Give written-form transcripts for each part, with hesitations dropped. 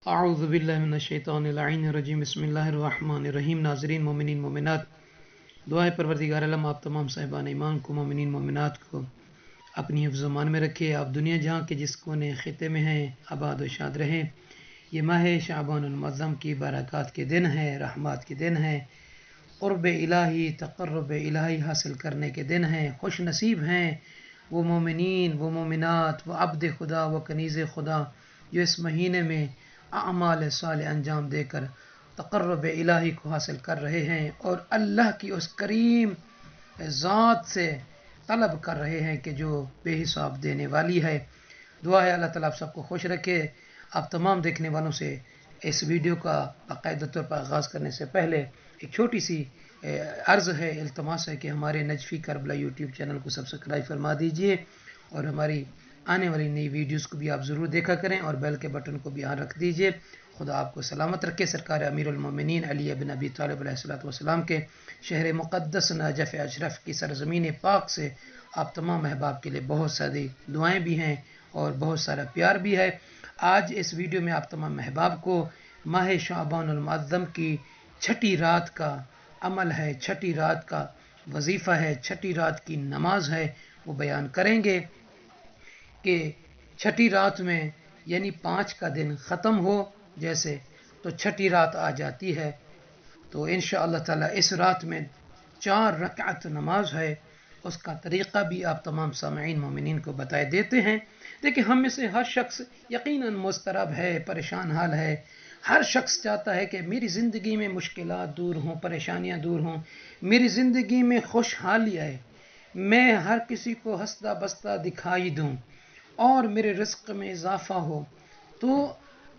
اعوذ باللہ من الشیطان اللعین الرجیم بسم اللہ الرحمن الرحیم۔ ناظرین، مومنین مومنات، دعائے پروردگار عالم آپ تمام صاحبان ایمان کو، مومنین مومنات کو اپنی حفظ و امان میں رکھے۔ آپ دنیا جہاں کے جس کونے خطے میں ہیں آباد و شاد رہیں۔ یہ ماہ شعبان المعظم کی برکات کے دن ہے، رحمات کے دن ہے، قرب الہی، تقرب الہی حاصل کرنے کے دن ہیں۔ خوش نصیب ہیں وہ مومنین، وہ مومنات، وہ عبد خدا، وہ کنیز خدا جو اس مہینے میں اعمال صالح انجام دے کر تقرب الہی کو حاصل کر رہے ہیں اور اللہ کی اس کریم ذات سے طلب کر رہے ہیں کہ جو بے حساب دینے والی ہے۔ دعا ہے اللہ تعالیٰ آپ سب کو خوش رکھے۔ آپ تمام دیکھنے والوں سے اس ویڈیو کا باقاعدہ طور پر آغاز کرنے سے پہلے ایک چھوٹی سی عرض ہے، التماس ہے کہ ہمارے نجفی کربلا یوٹیوب چینل کو سبسکرائب فرما دیجئے اور ہماری آنے والی نئی ویڈیوز کو بھی آپ ضرور دیکھا کریں اور بیل کے بٹن کو بھی یہاں رکھ دیجئے۔ خدا آپ کو سلامت رکھے۔ سرکار امیر المومنین علی بن ابی طالب علیہ السلام کے شہر مقدس نجف اشرف کی سرزمین پاک سے آپ تمام احباب کے لیے بہت ساری دعائیں بھی ہیں اور بہت سارا پیار بھی ہے۔ آج اس ویڈیو میں آپ تمام احباب کو ماہ شعبان المعظم کی چھٹی رات کا عمل ہے، چھٹی رات کا وظیفہ ہے، چھٹی رات کی نماز ہے، وہ بیان کریں گے کہ چھٹی رات میں یعنی 5 کا دن ختم ہو جیسے تو چھٹی رات آ جاتی ہے، تو انشاءاللہ تعالی اس رات میں 4 رکعت نماز ہے۔ اس کا طریقہ بھی آپ تمام سامعین مومنین کو بتائے دیتے ہیں۔ دیکھیں، ہم میں سے ہر شخص یقیناً مضطرب ہے، پریشان حال ہے۔ ہر شخص چاہتا ہے کہ میری زندگی میں مشکلات دور ہوں، پریشانیاں دور ہوں، میری زندگی میں خوشحالی آئے، میں ہر کسی کو ہنستا بستا دکھائی دوں اور میرے رزق میں اضافہ ہو۔ تو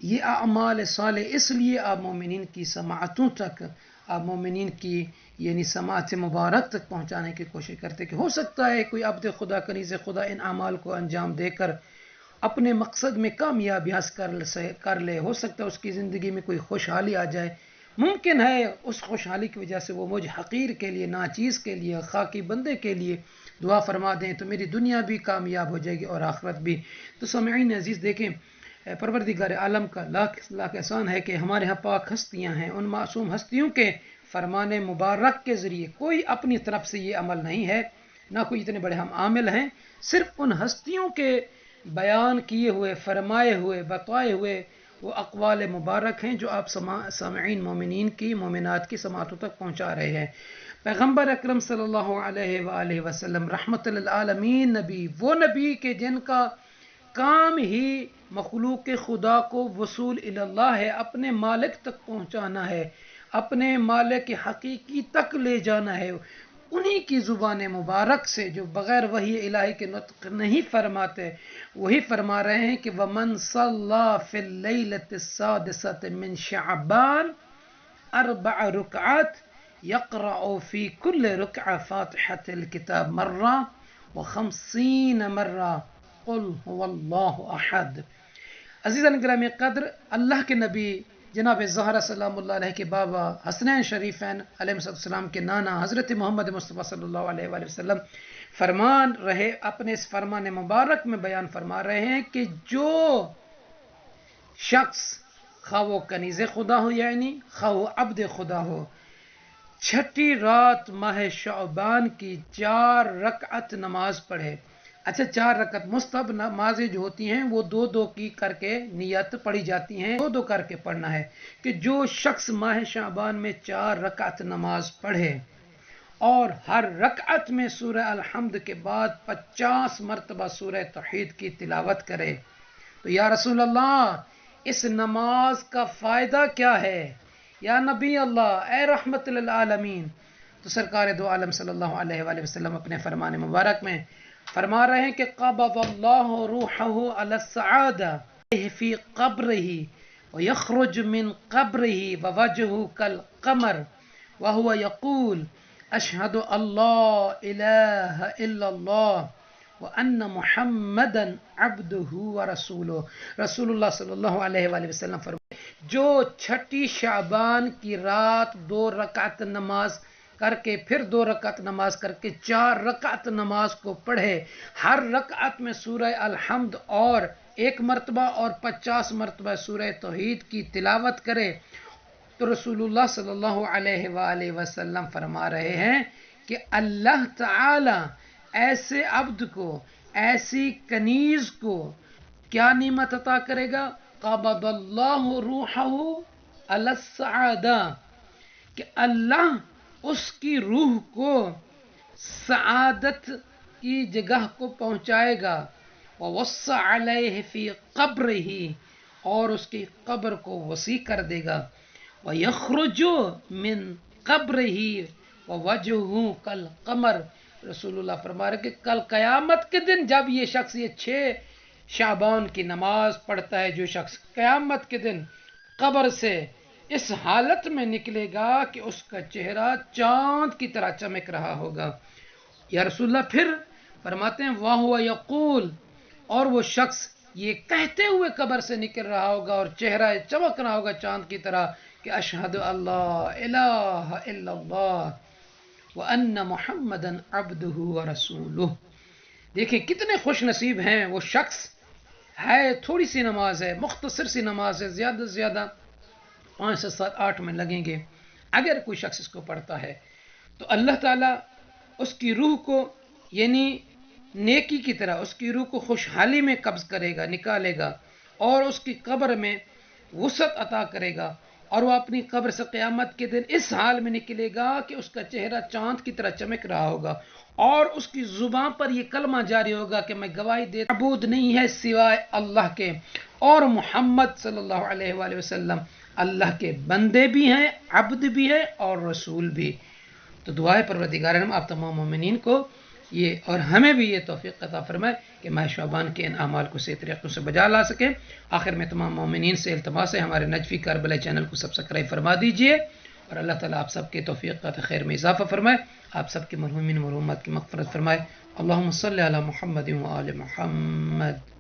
یہ اعمال صالح اس لیے آپ مومنین کی سماعتوں تک، آپ مومنین کی یعنی سماعت مبارک تک پہنچانے کی کوشش کرتے کہ ہو سکتا ہے کوئی عبد خدا، کنیز خدا ان اعمال کو انجام دے کر اپنے مقصد میں کامیابی حاصل کر لے، ہو سکتا ہے اس کی زندگی میں کوئی خوشحالی آ جائے، ممکن ہے اس خوشحالی کی وجہ سے وہ مجھ حقیر کے لیے، ناچیز کے لیے، خاکی بندے کے لیے دعا فرما دیں تو میری دنیا بھی کامیاب ہو جائے گی اور آخرت بھی۔ تو سامعین عزیز، دیکھیں، پروردگار عالم کا لاکھ لاکھ احسان ہے کہ ہمارے ہاں پاک ہستیاں ہیں۔ ان معصوم ہستیوں کے فرمان مبارک کے ذریعے کوئی اپنی طرف سے یہ عمل نہیں ہے، نہ کوئی اتنے بڑے ہم عامل ہیں، صرف ان ہستیوں کے بیان کیے ہوئے، فرمائے ہوئے، بتائے ہوئے وہ اقوال مبارک ہیں جو آپ سامعین مومنین کی، مومنات کی سماعتوں تک پہنچا رہے ہیں۔ پیغمبر اکرم صلی اللہ علیہ وآلہ وسلم رحمت للعالمین نبی، وہ نبی کہ جن کا کام ہی مخلوق خدا کو وصول اللہ ہے، اپنے مالک تک پہنچانا ہے، اپنے مالک حقیقی تک لے جانا ہے، انہی کی زبان مبارک سے جو بغیر وحی الہی کے نطق نہیں فرماتے، وہی فرما رہے ہیں کہ وَمَن صَلَّى فِي اللَّيْلَةِ السَّادِسَةِ مِنْ شَعْبَانَ 4 ركعات يقرأ في كل ركعة فاتحة الكتاب مرة و50 مرة قل هو الله أحد۔ عزیزان گرامی قدر، اللہ کے نبی جناب زہرا سلام اللہ علیہ کے بابا، حسنین شریفین علیہ السلام کے نانا حضرت محمد مصطفیٰ صلی اللہ علیہ وآلہ وسلم فرمان رہے، اپنے اس فرمان مبارک میں بیان فرما رہے ہیں کہ جو شخص خواہ وہ کنیز خدا ہو یعنی خواہ وہ عبد خدا ہو، چھٹی رات ماہ شعبان کی 4 رکعت نماز پڑھے۔ اچھا، 4 رکعت مستحب نمازیں جو ہوتی ہیں وہ 2 کی کر کے نیت پڑھی جاتی ہیں، 2 کر کے پڑھنا ہے کہ جو شخص ماہ شعبان میں 4 رکعت نماز پڑھے اور ہر رکعت میں سورہ الحمد کے بعد 50 مرتبہ سورہ توحید کی تلاوت کرے تو یا رسول اللہ، اس نماز کا فائدہ کیا ہے یا نبی اللہ، اے رحمت للعالمین؟ تو سرکار دو عالم صلی اللہ علیہ وآلہ وسلم اپنے فرمان مبارک میں فرما رہے ہیں کہ قبض اللہ روحہ علی السعادہ فی قبرہ ویخرج من قبرہ ووجہہ کالقمر وہو یقول اشہد اللہ الہ الا اللہ وَأَنَّ مُحَمَّدًا عَبْدُهُ وَرَسُولُهُ۔ رسول اللہ صلی اللہ علیہ وآلہ وسلم فرمائے، جو چھٹی شعبان کی رات 2 رکعت نماز کر کے پھر 2 رکعت نماز کر کے 4 رکعت نماز کو پڑھے، ہر رکعت میں سورہ الحمد اور 1 مرتبہ اور 50 مرتبہ سورہ توحید کی تلاوت کرے تو رسول اللہ صلی اللہ علیہ وآلہ وسلم فرما رہے ہیں کہ اللہ تعالی ایسے عبد کو، ایسی کنیز کو کیا نعمت عطا کرے گا؟ قبض اللہ روحہ علی السعادہ، کہ اللہ اس کی روح کو سعادت کی جگہ کو پہنچائے گا، ووسع علیہ فی قبرہ، اور اس کی قبر کو وسیع کر دے گا، ویخرج من قبرہ ووجہہ کالقمر، رسول اللہ فرما رہے کہ کل قیامت کے دن جب یہ شخص یہ 6 شعبان کی نماز پڑھتا ہے، جو شخص قیامت کے دن قبر سے اس حالت میں نکلے گا کہ اس کا چہرہ چاند کی طرح چمک رہا ہوگا۔ یا رسول اللہ پھر فرماتے ہیں وَهُوَ يَقُولُ، اور وہ شخص یہ کہتے ہوئے قبر سے نکل رہا ہوگا اور چہرہ چمک رہا ہوگا چاند کی طرح کہ اشہد اللہ الہ الا اللہ وان محمدا عبدہ ورسولہ۔ دیکھیں کتنے خوش نصیب ہیں وہ شخص، ہے تھوڑی سی نماز ہے، مختصر سی نماز ہے، زیادہ سے زیادہ 5 سے 7 8 منٹ لگیں گے، اگر کوئی شخص اس کو پڑھتا ہے تو اللہ تعالیٰ اس کی روح کو یعنی نیکی کی طرح اس کی روح کو خوشحالی میں قبض کرے گا، نکالے گا، اور اس کی قبر میں وسعت عطا کرے گا، اور وہ اپنی قبر سے قیامت کے دن اس حال میں نکلے گا کہ اس کا چہرہ چاند کی طرح چمک رہا ہوگا، اور اس کی زبان پر یہ کلمہ جاری ہوگا کہ میں گواہی دیتا ہوں معبود نہیں ہے سوائے اللہ کے، اور محمد صلی اللہ علیہ وآلہ وسلم اللہ کے بندے بھی ہیں، عبد بھی ہے اور رسول بھی۔ تو دعائے پروردگار عالم آپ تمام مومنین کو یہ اور ہمیں بھی یہ توفیق عطا فرمائے کہ ماہ شعبان کے ان اعمال کو صحیح طریقوں سے بجا لا سکیں۔ آخر میں تمام مومنین سے التماس ہے ہمارے نجفی کربلا چینل کو سبسکرائب فرما دیجئے، اور اللہ تعالیٰ آپ سب کے توفیقات خیر میں اضافہ فرمائے، آپ سب کے مرحومین مرحومات کی مغفرت فرمائے۔ اللہم صلی علی محمد و آل محمد۔